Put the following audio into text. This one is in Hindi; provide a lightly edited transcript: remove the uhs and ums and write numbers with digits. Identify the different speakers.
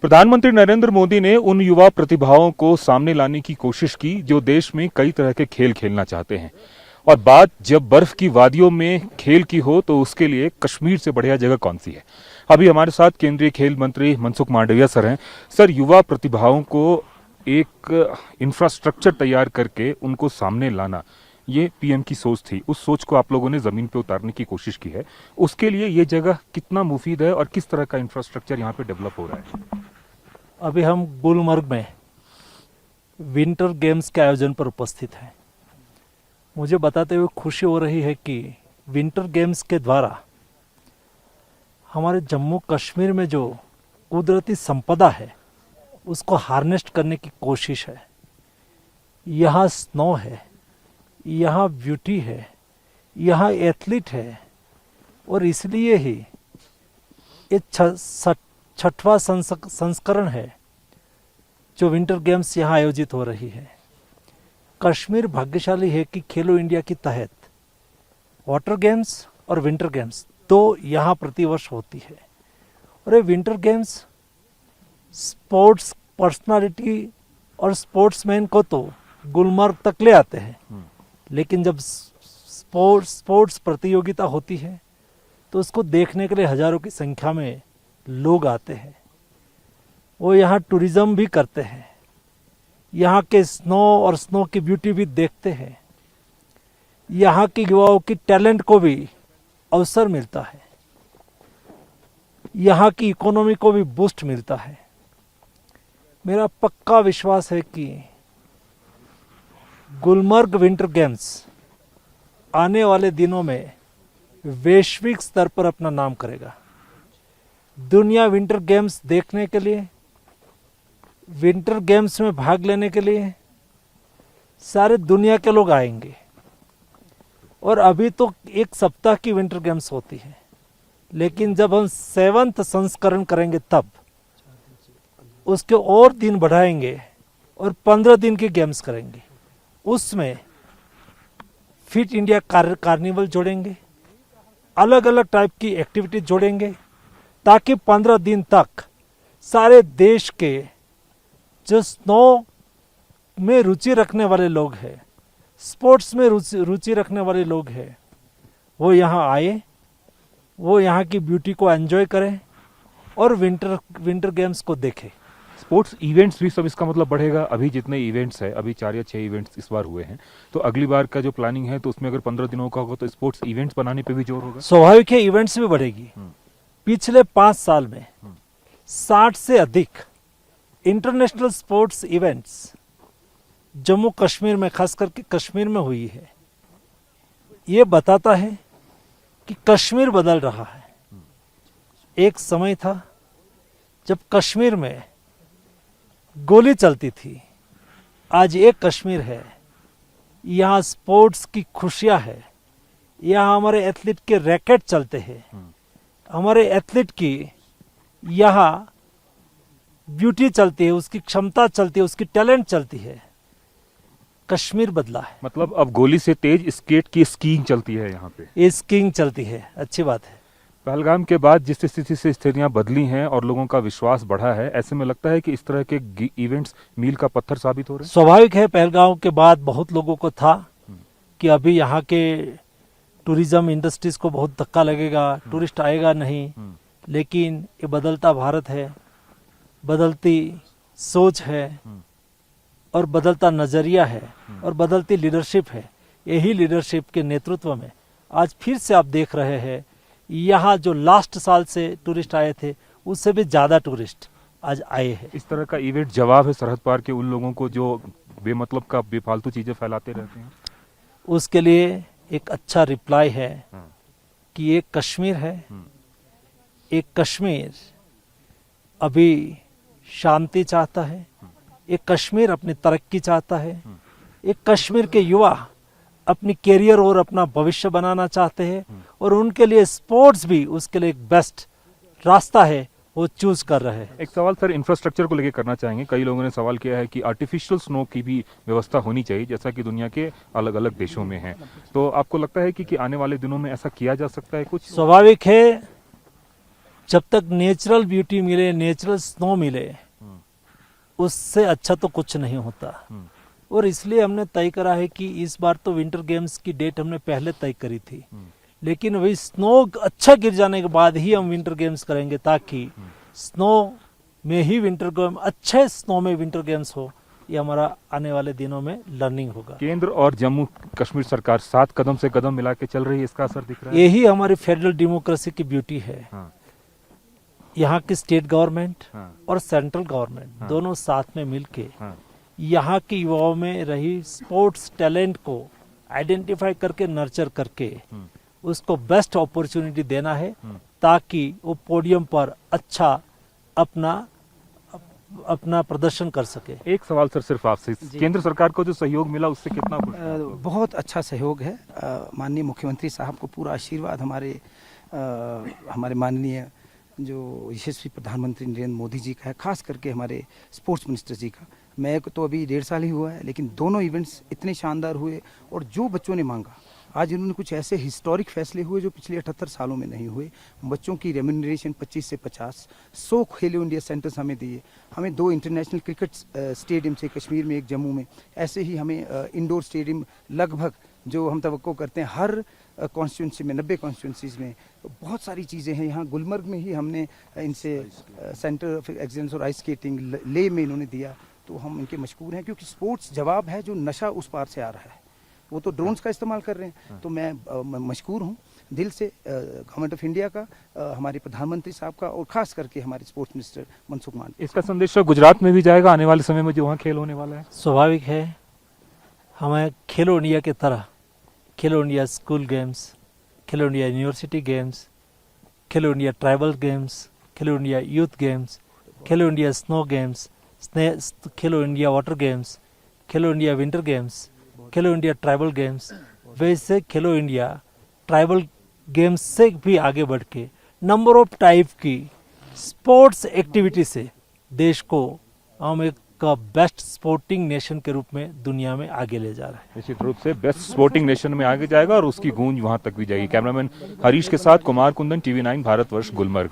Speaker 1: प्रधानमंत्री नरेंद्र मोदी ने उन युवा प्रतिभाओं को सामने लाने की कोशिश की जो देश में कई तरह के खेल खेलना चाहते हैं। और बात जब बर्फ की वादियों में खेल की हो तो उसके लिए कश्मीर से बढ़िया जगह कौन सी है। अभी हमारे साथ केंद्रीय खेल मंत्री मनसुख मांडविया सर हैं। सर, युवा प्रतिभाओं को एक इंफ्रास्ट्रक्चर तैयार करके उनको सामने लाना, ये पीएम की सोच थी। उस सोच को आप लोगों ने जमीन पे उतारने की कोशिश की है। उसके लिए ये जगह कितना मुफीद है और किस तरह का इंफ्रास्ट्रक्चर यहाँ पे डेवलप हो रहा है।
Speaker 2: अभी हम गुलमर्ग में विंटर गेम्स के आयोजन पर उपस्थित हैं। मुझे बताते हुए खुशी हो रही है कि विंटर गेम्स के द्वारा हमारे जम्मू कश्मीर में जो कुदरती संपदा है उसको हार्नेस्ट करने की कोशिश है। यहाँ स्नो है, यहाँ ब्यूटी है, यहाँ एथलीट है, और इसलिए ही ये छठवां संस्करण है जो विंटर गेम्स यहाँ आयोजित हो रही है। कश्मीर भाग्यशाली है कि खेलो इंडिया के तहत वाटर गेम्स और विंटर गेम्स दो यहाँ प्रतिवर्ष होती है। और ये विंटर गेम्स स्पोर्ट्स पर्सनालिटी और स्पोर्ट्समैन को तो गुलमर्ग तक ले आते हैं, लेकिन जब स्पोर्ट्स प्रतियोगिता होती है तो उसको देखने के लिए हजारों की संख्या में लोग आते हैं। वो यहाँ टूरिज्म भी करते हैं, यहाँ के स्नो और स्नो की ब्यूटी भी देखते हैं, यहाँ के युवाओं की टैलेंट को भी अवसर मिलता है, यहाँ की इकोनॉमी को भी बूस्ट मिलता है। मेरा पक्का विश्वास है कि गुलमर्ग विंटर गेम्स आने वाले दिनों में वैश्विक स्तर पर अपना नाम करेगा। दुनिया विंटर गेम्स देखने के लिए, विंटर गेम्स में भाग लेने के लिए सारे दुनिया के लोग आएंगे। और अभी तो एक सप्ताह की विंटर गेम्स होती है, लेकिन जब हम 7वां संस्करण करेंगे तब उसके और दिन बढ़ाएंगे और 15 दिन की गेम्स करेंगे। उसमें फिट इंडिया कार्निवल जोड़ेंगे, अलग अलग टाइप की एक्टिविटी जोड़ेंगे, ताकि 15 दिन तक सारे देश के जो स्नो में रुचि रखने वाले लोग हैं, स्पोर्ट्स में रुचि रखने वाले लोग हैं, वो यहाँ आए, वो यहाँ की ब्यूटी को एंजॉय करें और विंटर गेम्स को देखें।
Speaker 1: स्पोर्ट्स इवेंट्स भी सब इसका मतलब बढ़ेगा। अभी जितने इवेंट्स है, अभी 4 या 6 इवेंट्स इस बार हुए हैं, तो अगली बार का जो प्लानिंग है तो उसमें अगर 15 दिनों का होगा तो स्पोर्ट्स इवेंट्स बनाने पे भी जोर होगा।
Speaker 2: स्वाभाविक है, इवेंट्स भी बढ़ेगी। पिछले 5 साल में 60 से अधिक international sports events Jammu Kashmir में, खास करके कश्मीर में हुई है। ये बताता है कि कश्मीर बदल रहा है। एक समय था जब कश्मीर में गोली चलती थी, आज एक कश्मीर है, यहाँ स्पोर्ट्स की खुशियां है, यहाँ हमारे एथलीट के रैकेट चलते हैं, हमारे एथलीट की यहाँ ब्यूटी चलती है, उसकी क्षमता चलती है, उसकी टैलेंट चलती है। कश्मीर बदला है।
Speaker 1: मतलब अब गोली से तेज स्केट की स्कीइंग चलती है यहाँ पे।
Speaker 2: ये स्कीइंग चलती है, अच्छी बात है।
Speaker 1: पहलगाम के बाद जिस स्थिति से स्थितियां बदली हैं और लोगों का विश्वास बढ़ा है, ऐसे में लगता है कि इस तरह के इवेंट्स मील का पत्थर साबित हो रहे हैं।
Speaker 2: स्वाभाविक है, पहलगाम के बाद बहुत लोगों को था कि अभी यहाँ के टूरिज्म इंडस्ट्रीज को बहुत धक्का लगेगा, टूरिस्ट आएगा नहीं, लेकिन ये बदलता भारत है, बदलती सोच है और बदलता नजरिया है और बदलती लीडरशिप है। यही लीडरशिप के नेतृत्व में आज फिर से आप देख रहे हैं, यहाँ जो लास्ट साल से टूरिस्ट आए थे उससे भी ज्यादा टूरिस्ट आज आए हैं।
Speaker 1: इस तरह का इवेंट जवाब है सरहद पार के उन लोगों को जो बेमतलब का बेफालतू चीजें फैलाते रहते हैं।
Speaker 2: उसके लिए एक अच्छा रिप्लाई है कि एक कश्मीर है, एक कश्मीर अभी शांति चाहता है, एक कश्मीर अपनी तरक्की चाहता है, एक कश्मीर के युवा अपनी कैरियर और अपना भविष्य बनाना चाहते हैं, और उनके लिए स्पोर्ट्स भी उसके लिए एक बेस्ट रास्ता है, वो चूज कर रहे हैं।
Speaker 1: एक सवाल सर इंफ्रास्ट्रक्चर को लेकर करना चाहेंगे। कई लोगों ने सवाल किया है कि आर्टिफिशियल स्नो की भी व्यवस्था होनी चाहिए, जैसा कि दुनिया के अलग अलग देशों में है। तो आपको लगता है कि आने वाले दिनों में ऐसा किया जा सकता है? कुछ
Speaker 2: स्वाभाविक है जब तक नेचुरल ब्यूटी मिले, नेचुरल स्नो मिले, उससे अच्छा तो कुछ नहीं होता। और इसलिए हमने तय करा है कि इस बार तो विंटर गेम्स की डेट हमने पहले तय करी थी, लेकिन वही स्नो अच्छा गिर जाने के बाद ही हम विंटर गेम्स करेंगे, ताकि स्नो में ही विंटर गेम, अच्छे स्नो में विंटर गेम्स हो। ये हमारा आने वाले दिनों में लर्निंग होगा।
Speaker 1: केंद्र और जम्मू कश्मीर सरकार साथ कदम से कदम मिला के चल रही है, इसका असर दिख रहा है।
Speaker 2: यही हमारी फेडरल डेमोक्रेसी की ब्यूटी है।
Speaker 1: हाँ,
Speaker 2: यहाँ की स्टेट गवर्नमेंट
Speaker 1: हाँ,
Speaker 2: और सेंट्रल गवर्नमेंट
Speaker 1: हाँ।
Speaker 2: दोनों साथ में मिलके
Speaker 1: हाँ,
Speaker 2: यहाँ के युवाओं में रही स्पोर्ट्स टैलेंट को आइडेंटिफाई करके, नर्चर करके उसको बेस्ट अपॉर्चुनिटी देना है, ताकि वो पोडियम पर अच्छा अपना प्रदर्शन कर सके।
Speaker 1: एक सवाल सर सिर्फ आपसे, केंद्र सरकार को जो सहयोग मिला उससे कितना खुश हैं आप?
Speaker 3: बहुत अच्छा सहयोग है। माननीय मुख्यमंत्री साहब को पूरा आशीर्वाद, हमारे माननीय जो यशस्वी प्रधानमंत्री नरेंद्र मोदी जी का है, खास करके हमारे स्पोर्ट्स मिनिस्टर जी का। मैं तो अभी 1.5 साल ही हुआ है, लेकिन दोनों इवेंट्स इतने शानदार हुए, और जो बच्चों ने मांगा, आज इन्होंने कुछ ऐसे हिस्टोरिक फैसले हुए जो पिछले 78 सालों में नहीं हुए। बच्चों की रेम्यूनरेशन 25 से 50, 100 खेलो इंडिया सेंटर्स हमें दिए, हमें 2 इंटरनेशनल क्रिकेट स्टेडियम से, कश्मीर में, एक जम्मू में, ऐसे ही हमें इंडोर स्टेडियम लगभग जो हम तवक्को करते हैं हर कॉन्स्टिट्यूंसी में, 90 कॉन्स्टिट्यूंसीज में। तो बहुत सारी चीज़ें हैं। यहाँ गुलमर्ग में ही हमने इनसे सेंटर ऑफ एक्सीलेंस और आइस स्केटिंग ले में इन्होंने दिया, तो हम इनके मशकूर हैं, क्योंकि स्पोर्ट्स जवाब है जो नशा उस पार से आ रहा है। वो तो ड्रोन्स का इस्तेमाल कर रहे हैं, तो मैं मशकूर हूँ दिल से गवर्नमेंट ऑफ इंडिया का, हमारे प्रधानमंत्री साहब का, और खास करके हमारे स्पोर्ट्स मिनिस्टर मनसुख मांडविया।
Speaker 1: इसका संदेश तो गुजरात में भी जाएगा आने वाले समय में जो वहाँ खेल होने वाला है।
Speaker 2: स्वाभाविक है, हमें खेलो इंडिया की तरह खेलो इंडिया स्कूल गेम्स, खेलो इंडिया यूनिवर्सिटी गेम्स, खेलो इंडिया ट्राइबल गेम्स, खेलो इंडिया यूथ गेम्स, खेलो इंडिया स्नो गेम्स, खेलो इंडिया वाटर गेम्स, खेलो इंडिया विंटर गेम्स, खेलो इंडिया ट्राइबल गेम्स, वैसे खेलो इंडिया ट्राइबल गेम्स से भी आगे बढ़ के नंबर ऑफ टाइप की स्पोर्ट्स एक्टिविटी से देश को हम एक बेस्ट स्पोर्टिंग नेशन के रूप में दुनिया में आगे ले जा रहे हैं।
Speaker 1: निश्चित रूप से बेस्ट स्पोर्टिंग नेशन में आगे जाएगा और उसकी गूंज वहां तक भी जाएगी। कैमरामैन हरीश के साथ कुमार कुंदन, TV9 भारतवर्ष, गुलमर्ग।